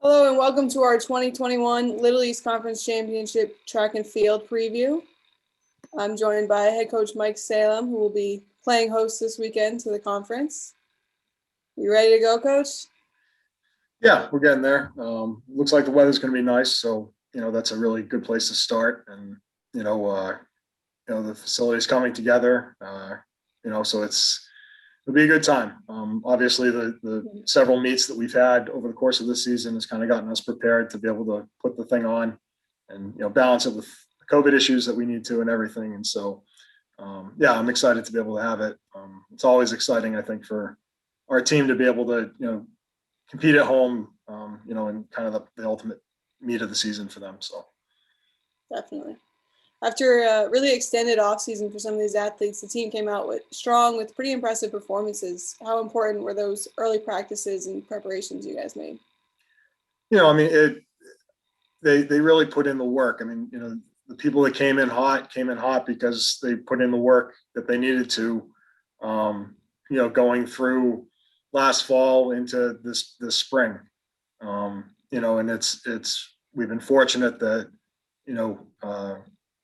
Hello and welcome to our 2021 Little East Conference Championship Track and Field preview. I'm joined by head coach Mike Salem, who will be playing host this weekend to the conference. You ready to go, Coach? Yeah, we're getting there. Looks like the weather's going to be nice, so that's a really good place to start. And you know, uh, the facility's coming together. So it'll be a good time. Obviously, the several meets that we've had over the course of this season has kind of gotten us prepared to be able to put the thing on and balance it with the COVID issues that we need to and everything. And so, yeah, I'm excited to be able to have it. It's always exciting, I think, for our team to be able to compete at home, in kind of the ultimate meat of the season for them. So Definitely. After a really extended offseason for some of these athletes, the team came out with pretty impressive performances. How important were those early practices and preparations you guys made? I mean, they really put in the work. I mean, the people that came in hot because they put in the work that they needed to. Going through last fall into this spring. And it's we've been fortunate that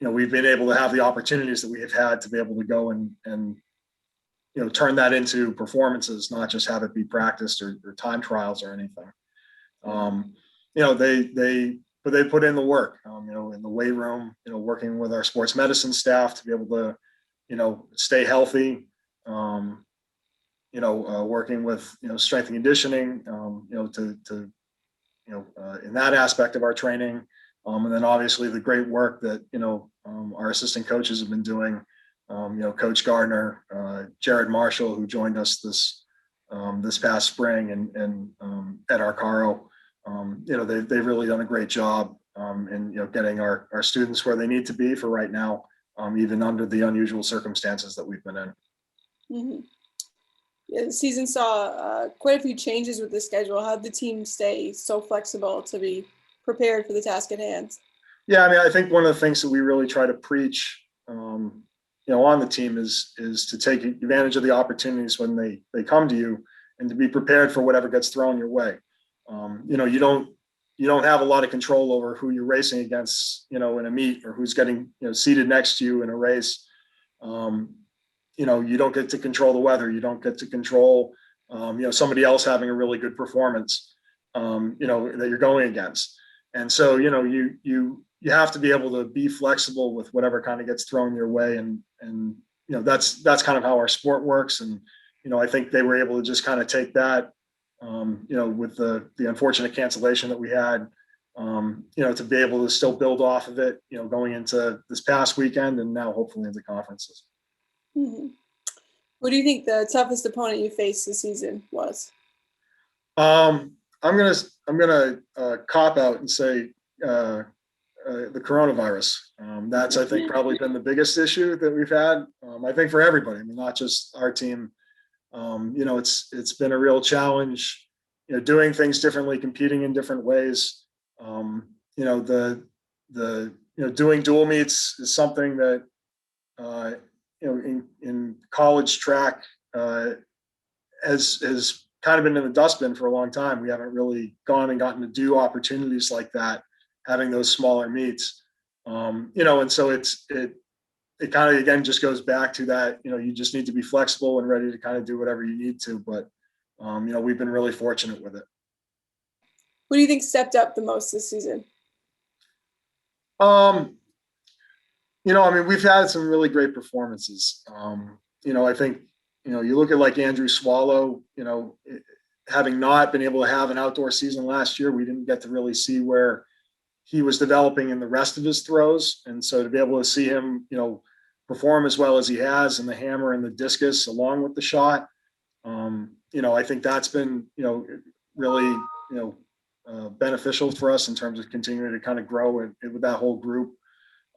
we've been able to have the opportunities that we have had to be able to go and turn that into performances, not just have it be practiced or time trials or anything. Um, they put in the work, in the weight room, working with our sports medicine staff to be able to, stay healthy, working with, strength and conditioning, in that aspect of our training. And then obviously the great work that, our assistant coaches have been doing, Coach Gardner, Jared Marshall, who joined us this past spring, and Ed Arcaro. They've really done a great job in getting our students where they need to be for right now, even under the unusual circumstances that we've been in. Mm-hmm. Yeah, the season saw quite a few changes with the schedule. How did the team stay so flexible to be prepared for the task at hand? Yeah, I mean, I think one of the things that we really try to preach, on the team is to take advantage of the opportunities when they come to you, and to be prepared for whatever gets thrown your way. You don't have a lot of control over who you're racing against, in a meet, or who's getting seated next to you in a race. You don't get to control the weather. You don't get to control, somebody else having a really good performance, that you're going against. And so, you have to be able to be flexible with whatever kind of gets thrown your way. And that's kind of how our sport works. And, I think they were able to just kind of take that, with the unfortunate cancellation that we had, to be able to still build off of it, going into this past weekend and now hopefully into conferences. Mm-hmm. What do you think the toughest opponent you faced this season was? I'm gonna cop out and say the coronavirus. That's, I think, probably been the biggest issue that we've had. I think for everybody. I mean, not just our team. It's been a real challenge. Doing things differently, competing in different ways. The doing dual meets is something that uh, in college track has kind of been in the dustbin for a long time. We haven't really gone and gotten to do opportunities like that, having those smaller meets. And so it kind of, again, just goes back to that, you just need to be flexible and ready to kind of do whatever you need to. But, we've been really fortunate with it. Who do you think stepped up the most this season? Um, I mean, we've had some really great performances. I think, you look at like Andrew Swallow, having not been able to have an outdoor season last year, we didn't get to really see where he was developing in the rest of his throws. And so to be able to see him, perform as well as he has in the hammer and the discus along with the shot, I think that's been, really, beneficial for us in terms of continuing to kind of grow with that whole group.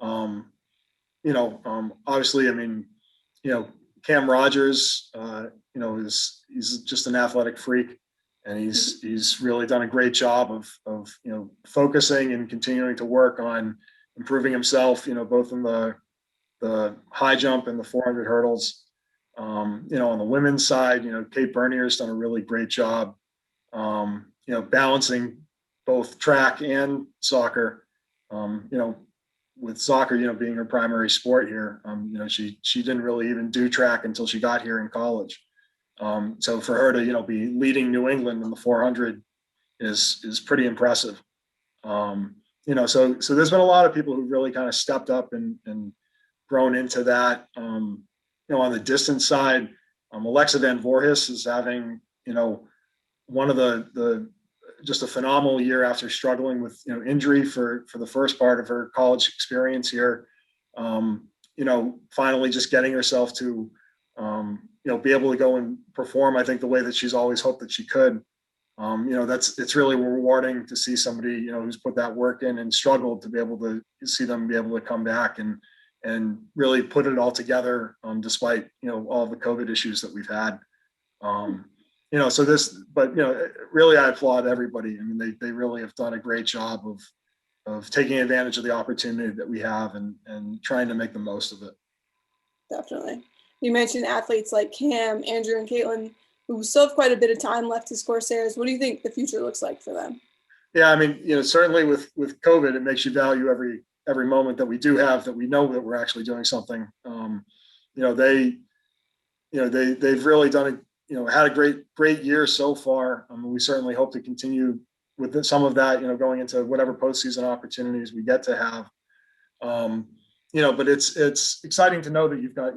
Um, Obviously, I mean, Cam Rogers, he's just an athletic freak, and he's really done a great job of focusing and continuing to work on improving himself. Both in the high jump and the 400 hurdles. On the women's side, Kate Bernier's done a really great job. Balancing both track and soccer. With soccer, being her primary sport here, she didn't really even do track until she got here in college. So for her to, be leading New England in the 400 is pretty impressive. So there's been a lot of people who really kind of stepped up and grown into that. On the distance side, Alexa Van Voorhis is having, one of the just a phenomenal year after struggling with injury for the first part of her college experience here. Finally just getting herself to be able to go and perform, I think, the way that she's always hoped that she could. It's really rewarding to see somebody who's put that work in and struggled to be able to see them be able to come back and really put it all together, despite all the COVID issues that we've had. Really I applaud everybody. I mean, they really have done a great job of taking advantage of the opportunity that we have and trying to make the most of it. Definitely. You mentioned athletes like Cam, Andrew, and Caitlin, who still have quite a bit of time left as Corsairs. What do you think the future looks like for them? Yeah, I mean, certainly with COVID, it makes you value every moment that we do have, that we know that we're actually doing something. They've really done had a great year so far. We certainly hope to continue with some of that, going into whatever postseason opportunities we get to have. But it's exciting to know that you've got,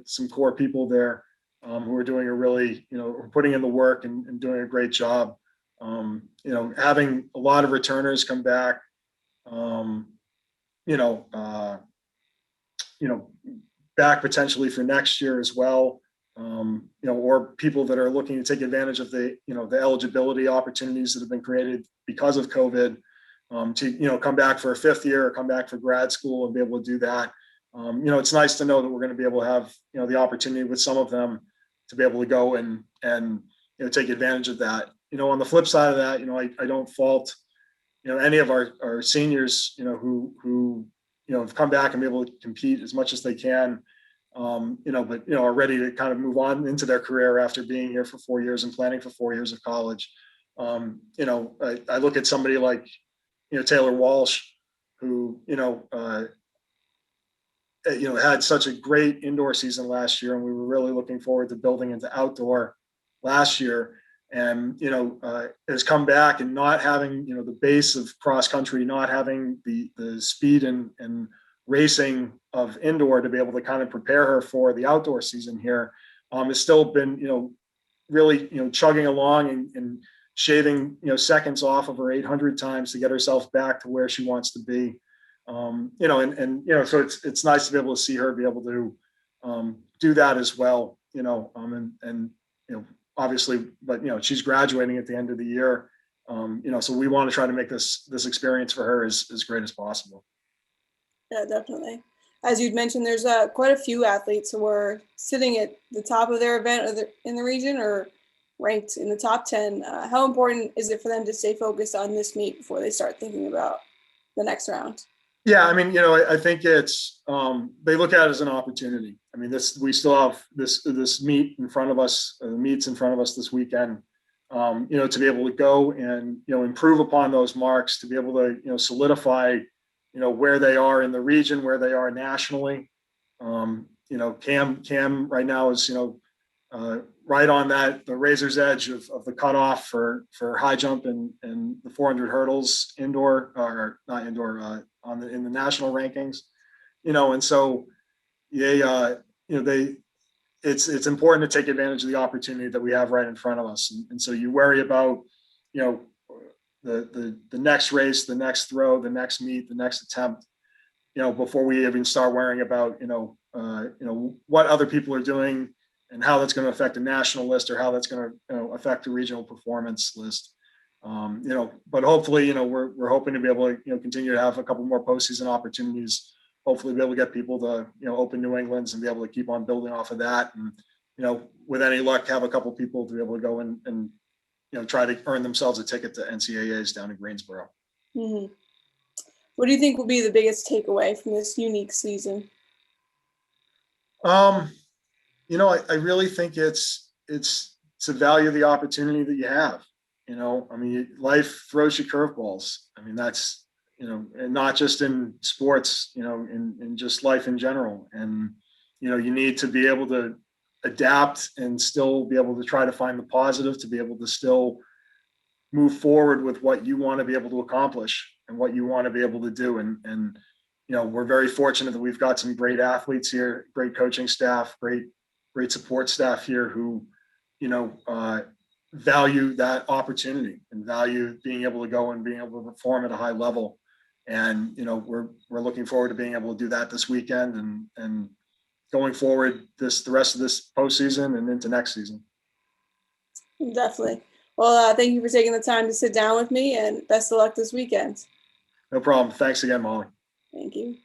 some core people there who are doing a really, putting in the work and doing a great job. Having a lot of returners come back, back potentially for next year as well. Or people that are looking to take advantage of the eligibility opportunities that have been created because of COVID, to, come back for a fifth year or come back for grad school and be able to do that. It's nice to know that we're going to be able to have, the opportunity with some of them to be able to go and take advantage of that. On the flip side of that, I don't fault, any of our seniors, who have come back and be able to compete as much as they can. But are ready to kind of move on into their career after being here for 4 years and planning for 4 years of college. I look at somebody like, Taylor Walsh, who, had such a great indoor season last year, and we were really looking forward to building into outdoor last year. And, has come back and not having, the base of cross country, not having the speed and racing of indoor to be able to kind of prepare her for the outdoor season here, has still been, really, chugging along and shaving, seconds off of her 800 times to get herself back to where she wants to be. So it's nice to be able to see her be able to do that as well, obviously, but she's graduating at the end of the year. So we want to try to make this experience for her as great as possible. Yeah, definitely. As you'd mentioned, there's quite a few athletes who are sitting at the top of their event in the region or ranked in the top 10. How important is it for them to stay focused on this meet before they start thinking about the next round? Yeah, I mean, I think it's they look at it as an opportunity. I mean, we still have this meet in front of us, meets in front of us this weekend. To be able to go and improve upon those marks, to be able to solidify where they are in the region, where they are nationally. Cam right now is right on the razor's edge of the cutoff for high jump and the 400 hurdles indoor, or not indoor, in the national rankings. And so it's important to take advantage of the opportunity that we have right in front of us. And so you worry about the next race, the next throw, the next meet, the next attempt, before we even start worrying about what other people are doing and how that's going to affect the national list or how that's going to affect the regional performance list. But hopefully, we're hoping to be able to continue to have a couple more postseason opportunities. Hopefully, be able to get people to open New England's and be able to keep on building off of that, and with any luck, have a couple people to be able to go and try to earn themselves a ticket to NCAAs down in Greensboro. Mm-hmm. What do you think will be the biggest takeaway from this unique season? I really think it's to value the opportunity that you have. You know, I mean, life throws you curveballs. I mean, that's, you know, and not just in sports, you know, in just life in general. And, you know, you need to be able to adapt and still be able to try to find the positive, to be able to still move forward with what you want to be able to accomplish and what you want to be able to do. And, you know, we're very fortunate that we've got some great athletes here, great coaching staff, great support staff here who, you know, value that opportunity and value being able to go and being able to perform at a high level. And, you know, we're looking forward to being able to do that this weekend and going forward the rest of this postseason and into next season. Definitely. Well, thank you for taking the time to sit down with me, and best of luck this weekend. No problem. Thanks again, Molly. Thank you.